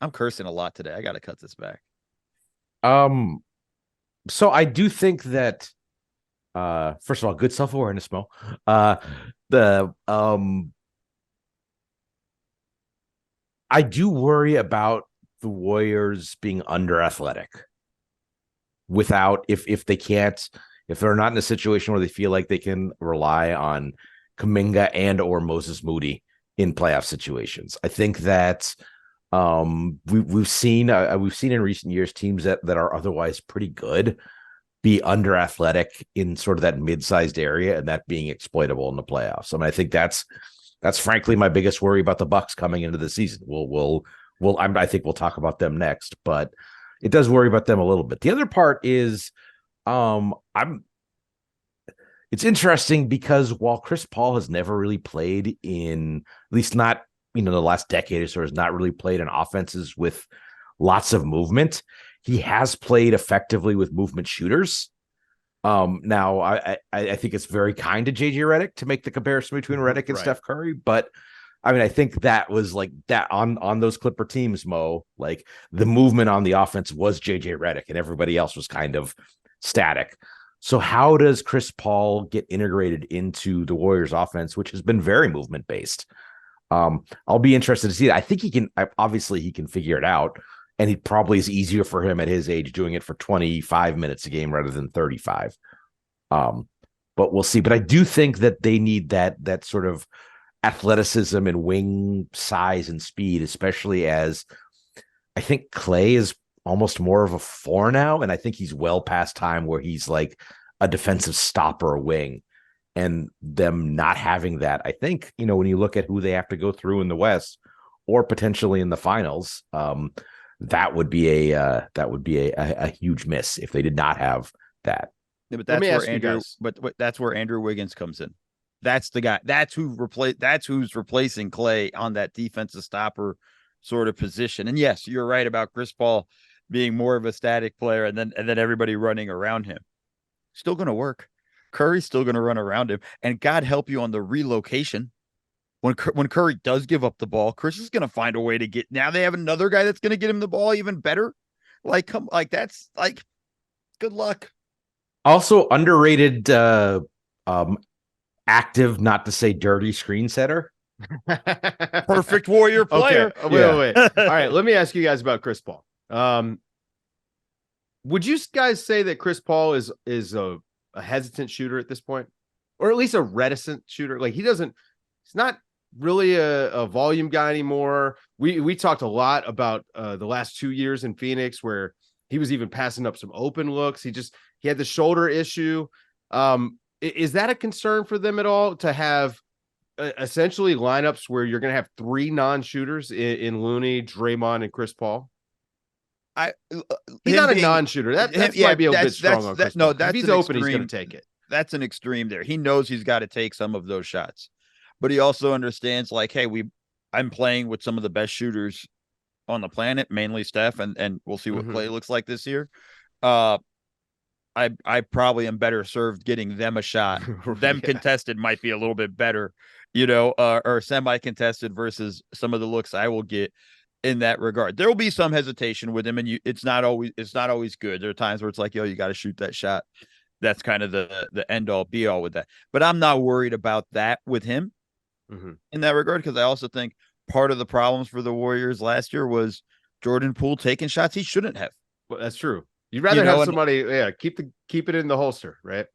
I'm cursing a lot today. I got to cut this back. Um, so I do think that first of all, good self-awareness, Mo. The I do worry about the Warriors being under athletic without if they can't, if they're not in a situation where they feel like they can rely on Kuminga and or Moses Moody in playoff situations. I think that we've seen in recent years teams that are otherwise pretty good be under athletic in sort of that mid-sized area and that being exploitable in the playoffs. I mean, I think that's frankly my biggest worry about the Bucks coming into the season. I think we'll talk about them next, but it does worry about them a little bit. The other part is I'm it's interesting because while Chris Paul has never really played in, at least not, the last decade or so, has not really played in offenses with lots of movement, he has played effectively with movement shooters. Now I think it's very kind of JJ Redick to make the comparison between Redick and Steph Curry, but I mean, I think that was like that on those Clipper teams, Mo, like the movement on the offense was JJ Redick and everybody else was kind of static. So how does Chris Paul get integrated into the Warriors offense, which has been very movement based? I'll be interested to see it. I think obviously he can figure it out. And it probably is easier for him at his age doing it for 25 minutes a game rather than 35. But we'll see. But I do think that they need that sort of athleticism and wing size and speed, especially as I think Clay is almost more of a four now. And I think he's well past time where he's like a defensive stopper wing. And them not having that, I think, when you look at who they have to go through in the West or potentially in the finals, that would be a huge miss if they did not have that. Yeah, but that's where Andrew Wiggins comes in. That's the guy. That's who's replacing Clay on that defensive stopper sort of position. And yes, you're right about Chris Paul being more of a static player, and then everybody running around him. Still going to work. Curry's still going to run around him, and God help you on the relocation. When Curry does give up the ball, Chris is going to find a way to get. Now they have another guy that's going to get him the ball even better. That's good luck. Also underrated, active, not to say dirty screen setter. Perfect Warrior player. Okay. Wait. All right, let me ask you guys about Chris Paul. Would you guys say that Chris Paul is a hesitant shooter at this point, or at least a reticent shooter? Like he's not really a volume guy anymore. We talked a lot about the last 2 years in Phoenix where he was even passing up some open looks. He had the shoulder issue. Is that a concern for them at all to have essentially lineups where you're going to have three non-shooters in Looney, Draymond, and Chris Paul? He's not a non-shooter. That might be a bit strong on Chris Paul. No, if he's open, he's going to take it. That's an extreme there. He knows he's got to take some of those shots, but he also understands like, hey, I'm playing with some of the best shooters on the planet, mainly Steph, and we'll see what Clay looks like this year. I probably am better served getting them a shot. Them contested might be a little bit better, or semi-contested versus some of the looks I will get in that regard. There will be some hesitation with him, and it's not always good. There are times where it's like, yo, you got to shoot that shot. That's kind of the end all be all with that. But I'm not worried about that with him in that regard, because I also think part of the problems for the Warriors last year was Jordan Poole taking shots he shouldn't have. Well, that's true. You'd rather have somebody, keep it in the holster, right?